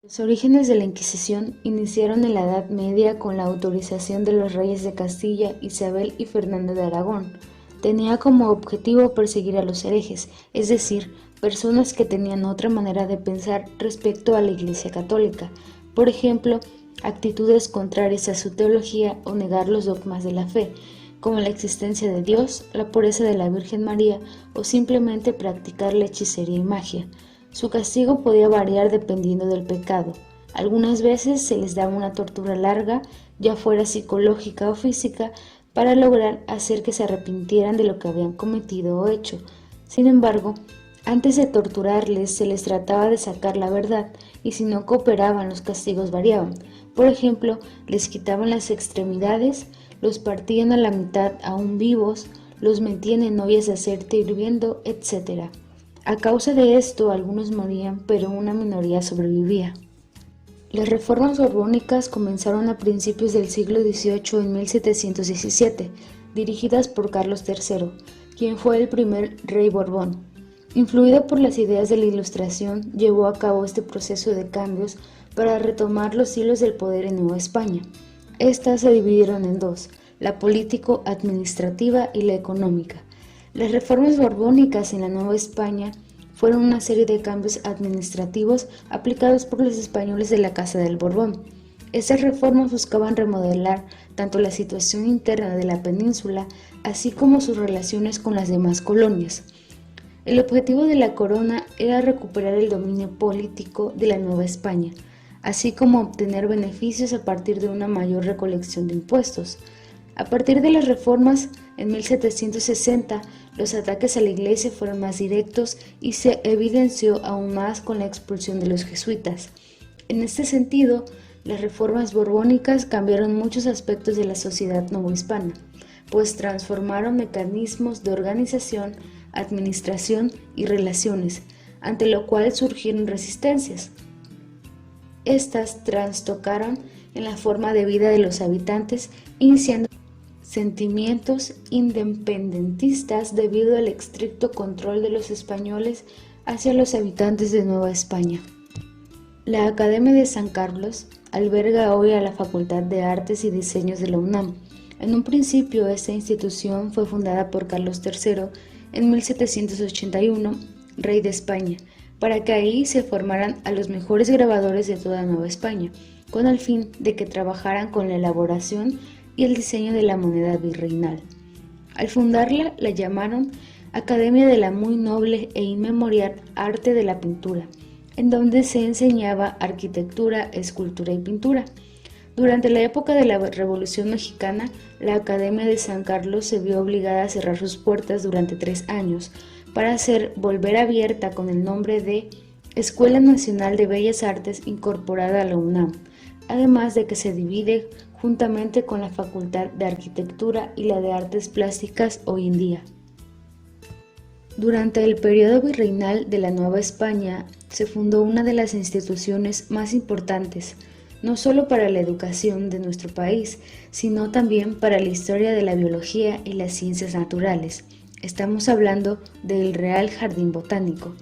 Los orígenes de la Inquisición iniciaron en la Edad Media con la autorización de los reyes de Castilla, Isabel y Fernando de Aragón. Tenía como objetivo perseguir a los herejes, es decir, personas que tenían otra manera de pensar respecto a la Iglesia Católica, por ejemplo, actitudes contrarias a su teología o negar los dogmas de la fe, como la existencia de Dios, la pureza de la Virgen María o simplemente practicar la hechicería y magia. Su castigo podía variar dependiendo del pecado. Algunas veces se les daba una tortura larga, ya fuera psicológica o física, para lograr hacer que se arrepintieran de lo que habían cometido o hecho. Sin embargo, antes de torturarles se les trataba de sacar la verdad y si no cooperaban los castigos variaban. Por ejemplo, les quitaban las extremidades, los partían a la mitad aún vivos, los metían en ollas de aceite hirviendo, etc. A causa de esto, algunos morían, pero una minoría sobrevivía. Las reformas borbónicas comenzaron a principios del siglo XVIII en 1717, dirigidas por Carlos III, quien fue el primer rey Borbón. Influido por las ideas de la Ilustración, llevó a cabo este proceso de cambios para retomar los hilos del poder en Nueva España. Estas se dividieron en dos, la político-administrativa y la económica. Las reformas borbónicas en la Nueva España fueron una serie de cambios administrativos aplicados por los españoles de la Casa del Borbón. Estas reformas buscaban remodelar tanto la situación interna de la península, así como sus relaciones con las demás colonias. El objetivo de la corona era recuperar el dominio político de la Nueva España, así como obtener beneficios a partir de una mayor recolección de impuestos. A partir de las reformas, en 1760, los ataques a la iglesia fueron más directos y se evidenció aún más con la expulsión de los jesuitas. En este sentido, las reformas borbónicas cambiaron muchos aspectos de la sociedad novohispana, pues transformaron mecanismos de organización, administración y relaciones, ante lo cual surgieron resistencias. Estas trastocaron en la forma de vida de los habitantes, iniciando sentimientos independentistas debido al estricto control de los españoles hacia los habitantes de Nueva España. La Academia de San Carlos alberga hoy a la Facultad de Artes y Diseños de la UNAM. En un principio, esta institución fue fundada por Carlos III en 1781, rey de España, para que ahí se formaran a los mejores grabadores de toda Nueva España, con el fin de que trabajaran con la elaboración y el diseño de la moneda virreinal. Al fundarla, la llamaron Academia de la muy noble e inmemorial arte de la pintura, en donde se enseñaba arquitectura, escultura y pintura. Durante la época de la Revolución Mexicana, la Academia de San Carlos se vio obligada a cerrar sus puertas durante 3 años para volver abierta con el nombre de Escuela Nacional de Bellas Artes incorporada a la UNAM, además de que se divide juntamente con la Facultad de Arquitectura y la de Artes Plásticas hoy en día. Durante el periodo virreinal de la Nueva España se fundó una de las instituciones más importantes, no solo para la educación de nuestro país, sino también para la historia de la biología y las ciencias naturales. Estamos hablando del Real Jardín Botánico.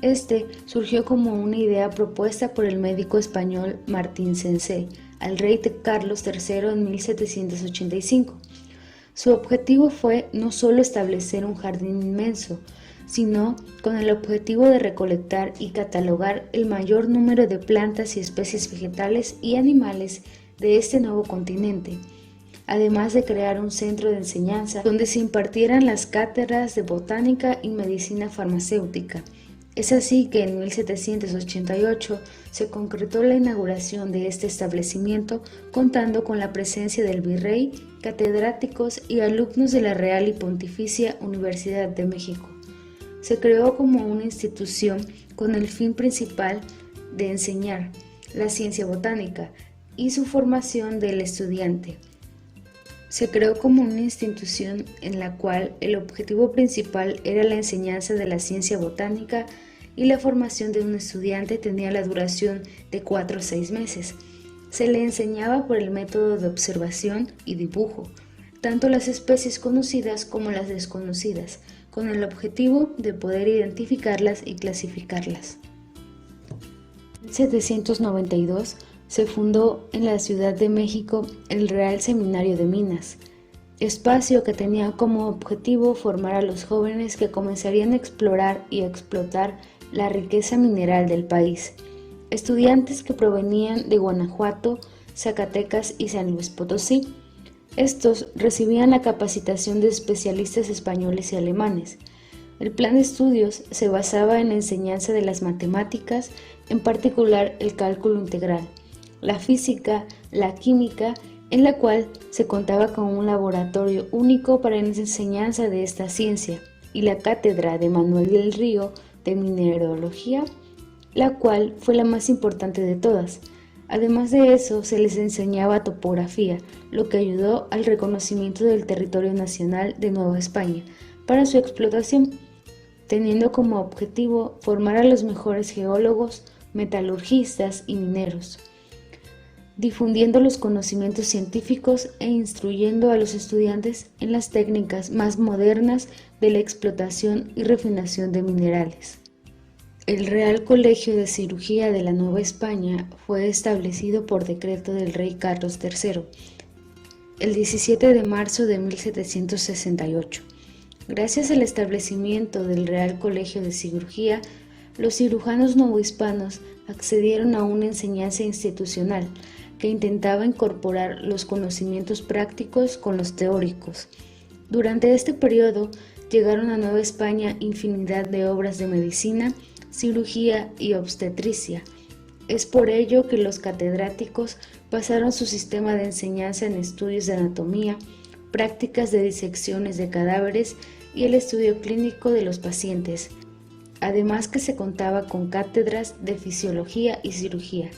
Este surgió como una idea propuesta por el médico español Martín Sensé al rey Carlos III en 1785. Su objetivo fue no solo establecer un jardín inmenso, sino con el objetivo de recolectar y catalogar el mayor número de plantas y especies vegetales y animales de este nuevo continente, además de crear un centro de enseñanza donde se impartieran las cátedras de botánica y medicina farmacéutica. Es así que en 1788 se concretó la inauguración de este establecimiento, contando con la presencia del virrey, catedráticos y alumnos de la Real y Pontificia Universidad de México. Se creó como una institución con el fin principal de enseñar la ciencia botánica y su formación del estudiante. Se creó como una institución en la cual el objetivo principal era la enseñanza de la ciencia botánica y la formación de un estudiante tenía la duración de 4 a 6 meses. Se le enseñaba por el método de observación y dibujo, tanto las especies conocidas como las desconocidas, con el objetivo de poder identificarlas y clasificarlas. En 1792 se fundó en la Ciudad de México el Real Seminario de Minas, espacio que tenía como objetivo formar a los jóvenes que comenzarían a explorar y a explotar la riqueza mineral del país, estudiantes que provenían de Guanajuato, Zacatecas y San Luis Potosí. Estos recibían la capacitación de especialistas españoles y alemanes. El plan de estudios se basaba en la enseñanza de las matemáticas, en particular el cálculo integral, la física, la química, en la cual se contaba con un laboratorio único para la enseñanza de esta ciencia, y la cátedra de Manuel del Río de Mineralogía, la cual fue la más importante de todas. Además de eso, se les enseñaba topografía, lo que ayudó al reconocimiento del territorio nacional de Nueva España para su explotación, teniendo como objetivo formar a los mejores geólogos, metalurgistas y mineros, difundiendo los conocimientos científicos e instruyendo a los estudiantes en las técnicas más modernas de la explotación y refinación de minerales. El Real Colegio de Cirugía de la Nueva España fue establecido por decreto del rey Carlos III el 17 de marzo de 1768. Gracias al establecimiento del Real Colegio de Cirugía, los cirujanos novohispanos accedieron a una enseñanza institucional que intentaba incorporar los conocimientos prácticos con los teóricos. Durante este periodo llegaron a Nueva España infinidad de obras de medicina, cirugía y obstetricia. Es por ello que los catedráticos basaron su sistema de enseñanza en estudios de anatomía, prácticas de disecciones de cadáveres y el estudio clínico de los pacientes, además que se contaba con cátedras de fisiología y cirugía,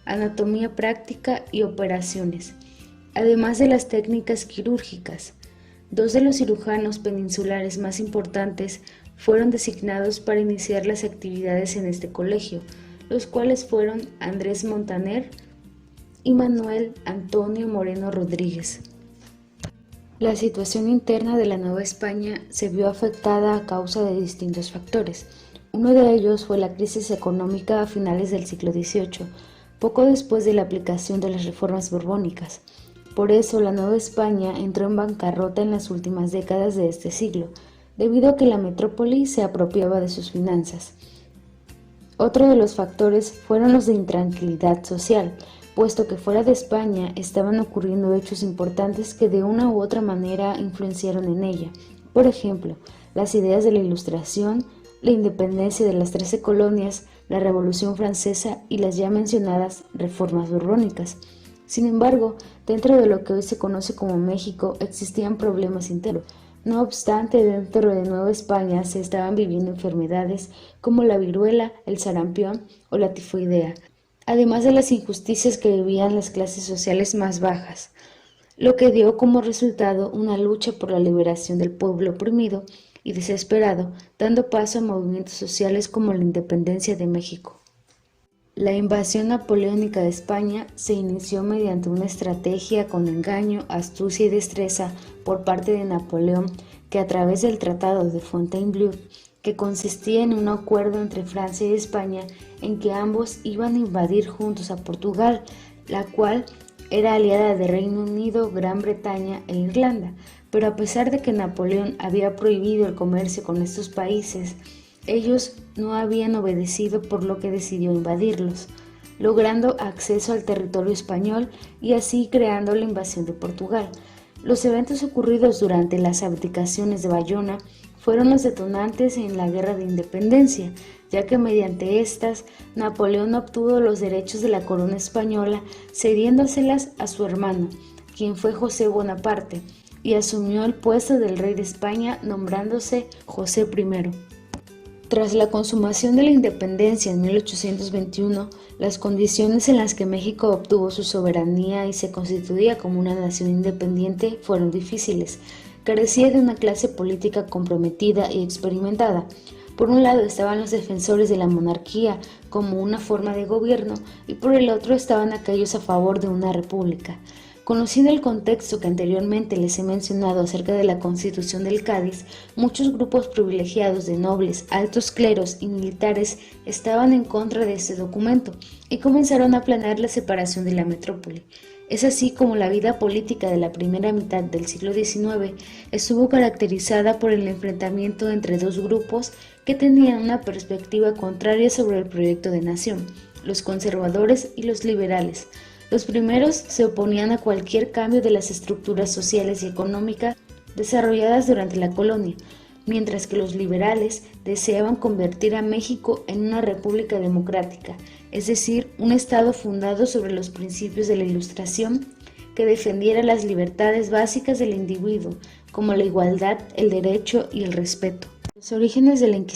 anatomía práctica y operaciones, además de las técnicas quirúrgicas. Dos de los cirujanos peninsulares más importantes fueron designados para iniciar las actividades en este colegio, los cuales fueron Andrés Montaner y Manuel Antonio Moreno Rodríguez. La situación interna de la Nueva España se vio afectada a causa de distintos factores. Uno de ellos fue la crisis económica a finales del siglo XVIII, poco después de la aplicación de las reformas borbónicas. Por eso la Nueva España entró en bancarrota en las últimas décadas de este siglo, debido a que la metrópoli se apropiaba de sus finanzas. Otro de los factores fueron los de intranquilidad social, puesto que fuera de España estaban ocurriendo hechos importantes que de una u otra manera influenciaron en ella. Por ejemplo, las ideas de la Ilustración, la independencia de las 13 colonias, la Revolución Francesa y las ya mencionadas reformas borbónicas. Sin embargo, dentro de lo que hoy se conoce como México existían problemas internos. No obstante, dentro de Nueva España se estaban viviendo enfermedades como la viruela, el sarampión o la tifoidea, además de las injusticias que vivían las clases sociales más bajas, lo que dio como resultado una lucha por la liberación del pueblo oprimido y desesperado, dando paso a movimientos sociales como la independencia de México. La invasión napoleónica de España se inició mediante una estrategia con engaño, astucia y destreza por parte de Napoleón, que a través del Tratado de Fontainebleau, que consistía en un acuerdo entre Francia y España en que ambos iban a invadir juntos a Portugal, la cual era aliada de Reino Unido, Gran Bretaña e Irlanda, pero a pesar de que Napoleón había prohibido el comercio con estos países, ellos no habían obedecido, por lo que decidió invadirlos, logrando acceso al territorio español y así creando la invasión de Portugal. Los eventos ocurridos durante las abdicaciones de Bayona fueron los detonantes en la Guerra de Independencia, ya que mediante estas Napoleón obtuvo los derechos de la corona española cediéndoselas a su hermano, quien fue José Bonaparte, y asumió el puesto del rey de España nombrándose José I. Tras la consumación de la independencia en 1821, las condiciones en las que México obtuvo su soberanía y se constituía como una nación independiente fueron difíciles. Carecía de una clase política comprometida y experimentada. Por un lado estaban los defensores de la monarquía como una forma de gobierno y por el otro estaban aquellos a favor de una república. Conociendo el contexto que anteriormente les he mencionado acerca de la Constitución del Cádiz, muchos grupos privilegiados de nobles, altos cleros y militares estaban en contra de este documento y comenzaron a planear la separación de la metrópoli. Es así como la vida política de la primera mitad del siglo XIX estuvo caracterizada por el enfrentamiento entre dos grupos que tenían una perspectiva contraria sobre el proyecto de nación, los conservadores y los liberales. Los primeros se oponían a cualquier cambio de las estructuras sociales y económicas desarrolladas durante la colonia, mientras que los liberales deseaban convertir a México en una república democrática, es decir, un estado fundado sobre los principios de la Ilustración que defendiera las libertades básicas del individuo, como la igualdad, el derecho y el respeto. Los orígenes de la Inquisición.